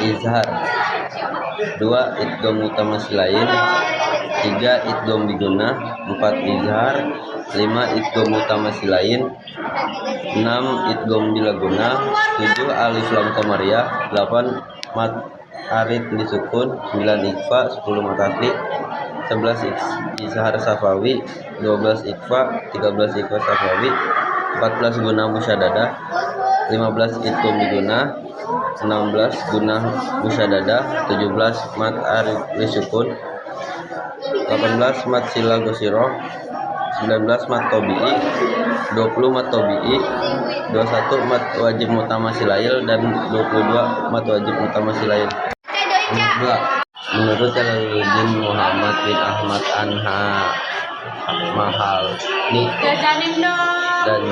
izhar. 2. Idgham mutamatsilin. 3. Idgham bigunah. 4. Izhar. 5. Idgham mutamatsilin. 6. Idgham bilagunah. 7. Alif lam qamariyah. 8. Mat arid disukun. 9. Ikhfa. 10. mat asli. 11. Izhar safawi. 12. Ikhfa. 13. Ikhfa safawi. 14. Gunah musyaddadah. 15. Idgham bigunah. 16. Gunah musyaddadah. 17. Mat arid disukun. 18. Mat sila gosiroh. 19. Mat tobi'i. 20. Mat tobi'i. 21. Mat wajib mutamatsilin dan 22. Mat wajib mutamatsilin. 2. Menurut Jalaluddin Muhammad bin Ahmad Mahalni dan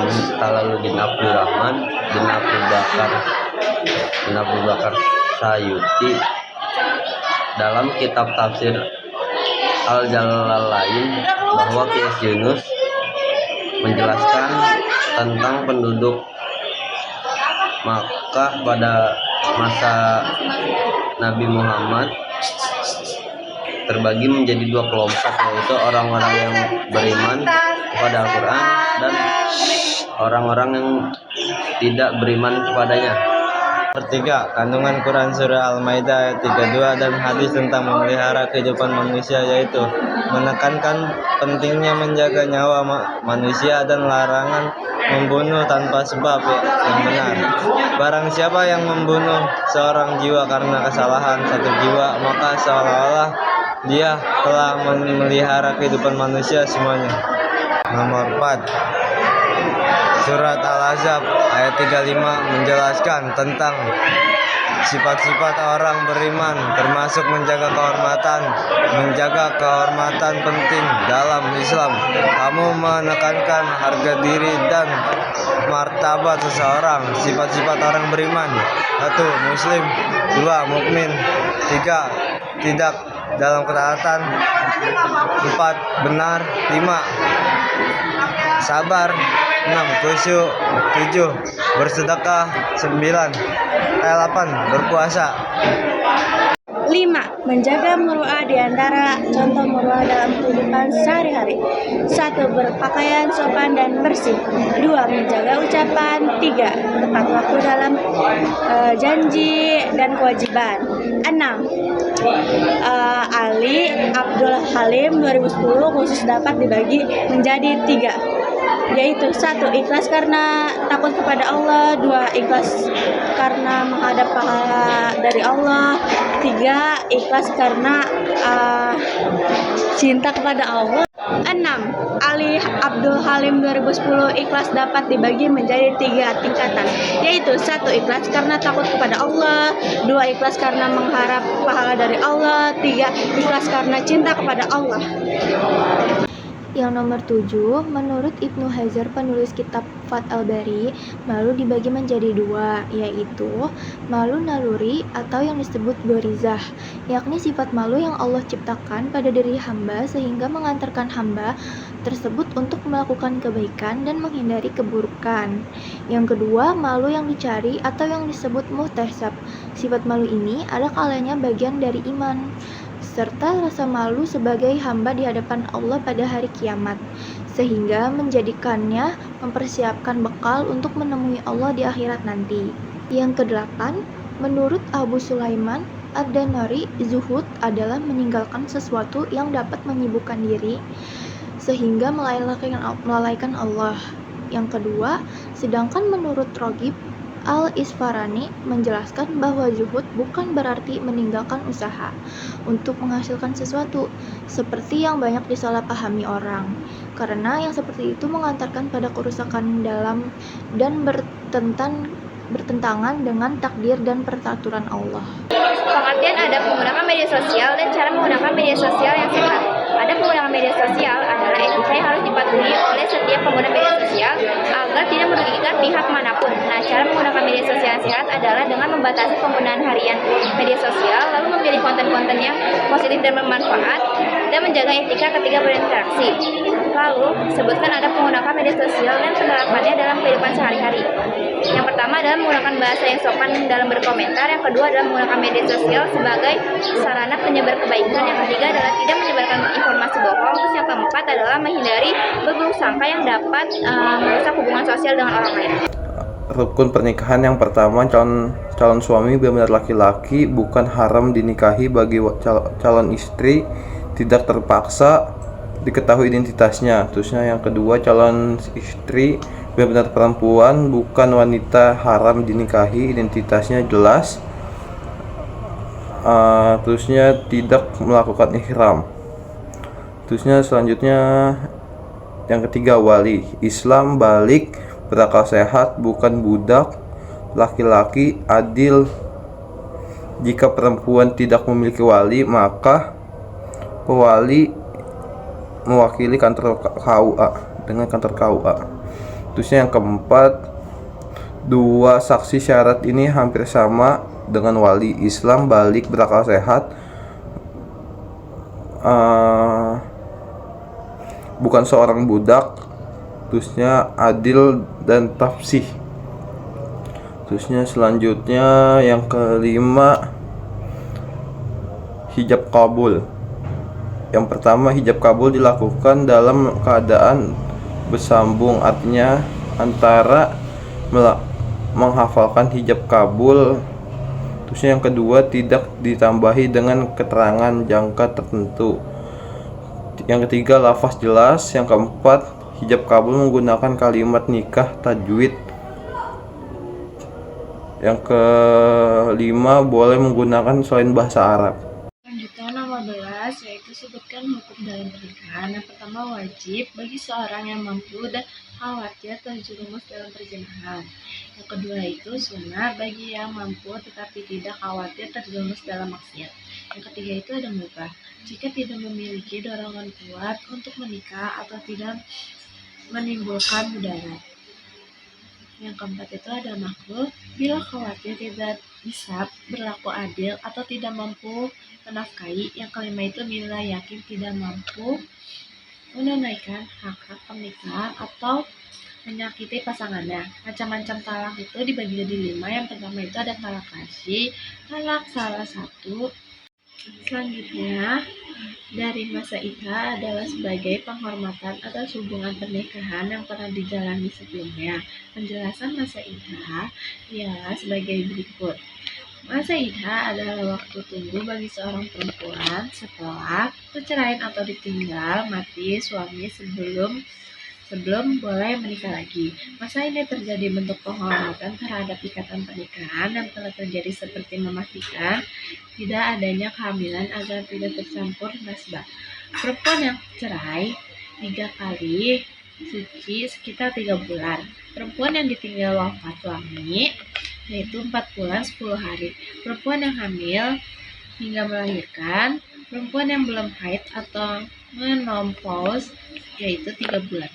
Jalaluddin Abdurrahman bin Abu Bakar Sayuti dalam kitab tafsir Al-Jalalain bahwa Qais Yunus menjelaskan tentang penduduk Makkah pada masa Nabi Muhammad terbagi menjadi 2 kelompok, yaitu orang-orang yang beriman kepada Al-Quran dan orang-orang yang tidak beriman kepadanya. Pertiga, kandungan Quran Surah Al-Maidah ayat 32 dan hadis tentang memelihara kehidupan manusia, yaitu menekankan pentingnya menjaga nyawa manusia dan larangan membunuh tanpa sebab yang benar. Barang siapa yang membunuh seorang jiwa karena kesalahan satu jiwa, maka seolah-olah dia telah memelihara kehidupan manusia semuanya. Nomor 4, Surat Al-Ahzab ayat 35 menjelaskan tentang sifat-sifat orang beriman, termasuk menjaga kehormatan. Menjaga kehormatan penting dalam Islam. Kamu menekankan harga diri dan martabat seseorang. Sifat-sifat orang beriman: 1. Muslim. 2. Mukmin. 3. Tidak dalam ketaatan. 4. Benar. 5. Sabar. 6. Khusyuk. 7. Bersedekah. 8. Berpuasa. 5. Menjaga muru'ah di antara contoh muru'ah dalam kehidupan sehari-hari. 1. Berpakaian sopan dan bersih. 2. Menjaga ucapan. 3. Tepat waktu dalam janji dan kewajiban. 6. Ali Abdul Halim 2010 khusus dapat dibagi menjadi 3, yaitu 1. Ikhlas karena takut kepada Allah. 2. Ikhlas karena menghadap pahala dari Allah. 3. Ikhlas karena cinta kepada Allah. 6. Ali Abdul Halim 2010 ikhlas dapat dibagi menjadi 3 tingkatan, yaitu 1. Ikhlas karena takut kepada Allah. 2. Ikhlas karena mengharap pahala dari Allah. 3. Ikhlas karena cinta kepada Allah. Yang nomor 7, menurut Ibnu Hajar penulis kitab Fath al-Bari, malu dibagi menjadi 2, yaitu malu naluri atau yang disebut gorizah, yakni sifat malu yang Allah ciptakan pada diri hamba sehingga mengantarkan hamba tersebut untuk melakukan kebaikan dan menghindari keburukan. Yang kedua, malu yang dicari atau yang disebut muhtasab. Sifat malu ini ada kalanya bagian dari iman, serta rasa malu sebagai hamba di hadapan Allah pada hari kiamat, sehingga menjadikannya mempersiapkan bekal untuk menemui Allah di akhirat nanti. Yang kedelapan, menurut Abu Sulaiman Ad-Danari, zuhud adalah meninggalkan sesuatu yang dapat menyibukkan diri sehingga melalaikan Allah. Yang kedua, sedangkan menurut Ragib Al-Isfarani menjelaskan bahwa zuhud bukan berarti meninggalkan usaha untuk menghasilkan sesuatu, seperti yang banyak disalahpahami orang, karena yang seperti itu mengantarkan pada kerusakan dalam dan bertentangan dengan takdir dan peraturan Allah. Pengertian adab menggunakan media sosial dan cara menggunakan media sosial yang sehat. Adab menggunakan media sosial adalah etika yang harus dipatuhi oleh setiap pengguna media sosial agar tidak merugikan pihak manapun. Nah, cara menggunakan media sosial yang sehat adalah dengan membatasi penggunaan harian media sosial, lalu memilih konten-konten kegiatan yang positif dan bermanfaat, dan menjaga etika ketika berinteraksi. Lalu, sebutkan adab menggunakan media sosial dan penerapannya dalam kehidupan sehari-hari. Yang pertama adalah menggunakan bahasa yang sopan dalam berkomentar. Yang kedua adalah menggunakan media sosial sebagai sarana penyebar kebaikan. Yang ketiga adalah tidak menyebarkan informasi bohong. Terus yang keempat adalah menghindari berburuk sangka yang dapat merusak hubungan sosial dengan orang lain. Rukun pernikahan yang pertama, calon suami benar-benar laki-laki, bukan haram dinikahi bagi calon istri, tidak terpaksa diketahui identitasnya. Terusnya yang kedua, calon istri benar-benar perempuan, bukan wanita, haram dinikahi, identitasnya jelas. Terusnya tidak melakukan ihram. Terusnya selanjutnya yang ketiga, wali. Islam balik, berakal sehat, bukan budak, laki-laki, adil. Jika perempuan tidak memiliki wali, maka pewali mewakili kantor KUA dengan kantor KUA. Terusnya yang keempat, dua saksi syarat ini hampir sama dengan wali. Islam balik, berakal sehat, bukan seorang budak. Terusnya adil dan tafsih. Terusnya selanjutnya yang kelima, hijab kabul. Yang pertama, hijab kabul dilakukan dalam keadaan bersambung, artinya antara menghafalkan hijab kabul. Terusnya yang kedua, tidak ditambahi dengan keterangan jangka tertentu. Yang ketiga, lafaz jelas. Yang keempat, hijab kabul menggunakan kalimat nikah tajwid. Yang kelima, boleh menggunakan selain bahasa Arab. Selanjutnya nomor 11, yaitu sebutkan hukum dalam pernikahan. Yang pertama, wajib bagi seorang yang mampu dan khawatir terjerumus dalam perzinahan. Yang kedua itu sunnah bagi yang mampu tetapi tidak khawatir terjerumus dalam maksiat. Yang ketiga itu ada mubah jika tidak memiliki dorongan kuat untuk menikah atau tidak menimbulkan mudarat. Yang keempat itu ada makruh bila khawatir tidak bisa berlaku adil atau tidak mampu menafkahi. Yang kelima itu bila yakin tidak mampu menunaikan hak-hak pernikahan atau menyakiti pasangannya. Macam-macam talak itu dibagi jadi 5. Yang pertama itu ada talak kasih, talak salah satu. Selanjutnya, dari masa iddah adalah sebagai penghormatan atas hubungan pernikahan yang pernah dijalani sebelumnya. Penjelasan masa iddah ialah sebagai berikut. Masa iddah adalah waktu tunggu bagi seorang perempuan setelah perceraian atau ditinggal mati suami sebelum boleh menikah lagi. Masa ini terjadi bentuk penghormatan terhadap ikatan pernikahan yang telah terjadi seperti memastikan tidak adanya kehamilan agar tidak tercampur nasabah. Perempuan yang cerai 3 kali suci sekitar 3 bulan. Perempuan yang ditinggal wafat suami yaitu 4 bulan 10 hari. Perempuan yang hamil hingga melahirkan. Perempuan yang belum haid atau menopause yaitu 3 bulan.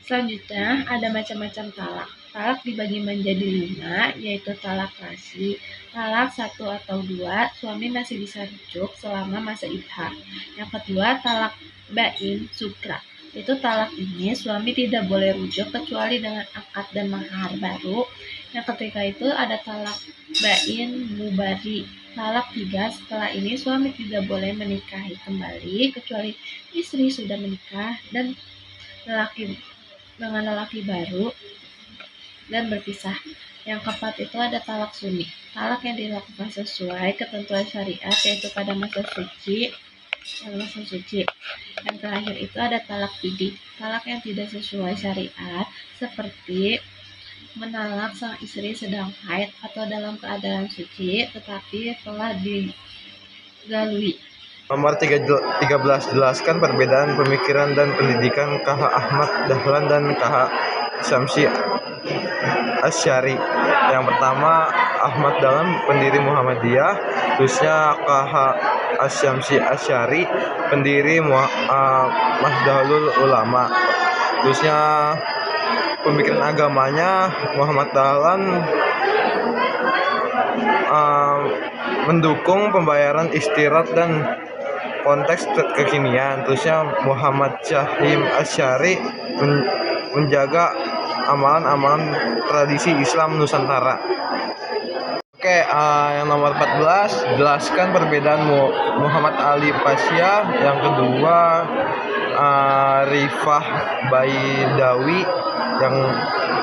Selanjutnya ada macam-macam talak. Talak dibagi menjadi 5, yaitu talak rasi. Talak 1 atau 2, suami masih bisa rujuk selama masa iddah. Yang kedua, talak bain sukra. Itu talak ini suami tidak boleh rujuk kecuali dengan akad dan mahar baru. Yang ketiga itu ada talak bain mubari. Talak 3, setelah ini suami tidak boleh menikahi kembali kecuali istri sudah menikah dan dengan lelaki baru dan berpisah. Yang keempat itu ada talak sunni. Talak yang dilakukan sesuai ketentuan syariat yaitu pada masa suci. Yang terakhir itu ada talak bidi. Talak yang tidak sesuai syariat seperti menalak sang istri sedang haid atau dalam keadaan suci tetapi telah digalui. Nomor 13, jelaskan perbedaan pemikiran dan pendidikan KH Ahmad Dahlan dan KH Syamsi Asy'ari. Yang pertama, Ahmad Dahlan pendiri Muhammadiyah, terusnya KH Syamsi Asy'ari pendiri Nahdlatul Ulama. Terusnya pemikiran agamanya Muhammad Dahlan mendukung pembayaran istirahat dan konteks kekinian. Terusnya Muhammad Syahim Asy'ari menjaga amalan-amalan tradisi Islam Nusantara. Oke, yang nomor 14, jelaskan perbedaan Muhammad Ali Pasha. Yang kedua, Rifah Baidawi.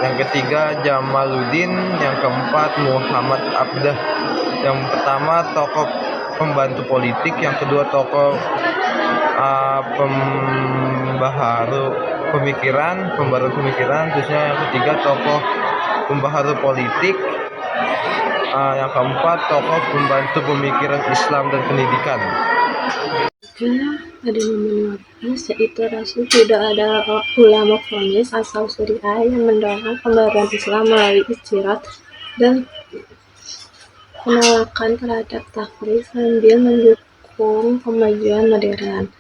Yang ketiga, Jamaluddin. Yang keempat, Muhammad Abdah. Yang pertama, tokoh pembantu politik. Yang kedua, tokoh pembaharu pemikiran. Terusnya yang ketiga, tokoh pembaharu politik. Yang keempat, tokoh pembantu pemikiran Islam dan pendidikan. Ada nomor 15, yaitu Rasul tidak ada ulama fonis asal Suriah yang mendorong pembaruan Islam melalui istirahat dan penolakan terhadap takrif sambil mendukung kemajuan modern.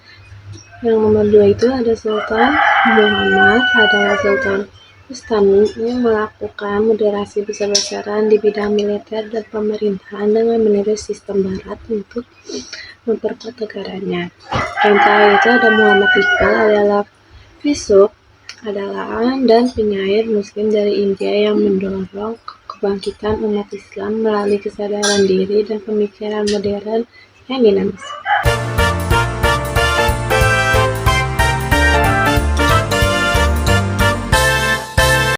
Yang nomor 2 itu ada Sultan Muhammad adalah Sultan Bustami yang melakukan moderasi besar-besaran di bidang militer dan pemerintahan dengan meniru sistem barat untuk memperkuat negaranya. Yang terakhir itu ada Muhammad Iqbal adalah filsuf adalah dan penyair muslim dari India yang mendorong kebangkitan umat Islam melalui kesadaran diri dan pemikiran modern yang dinamis.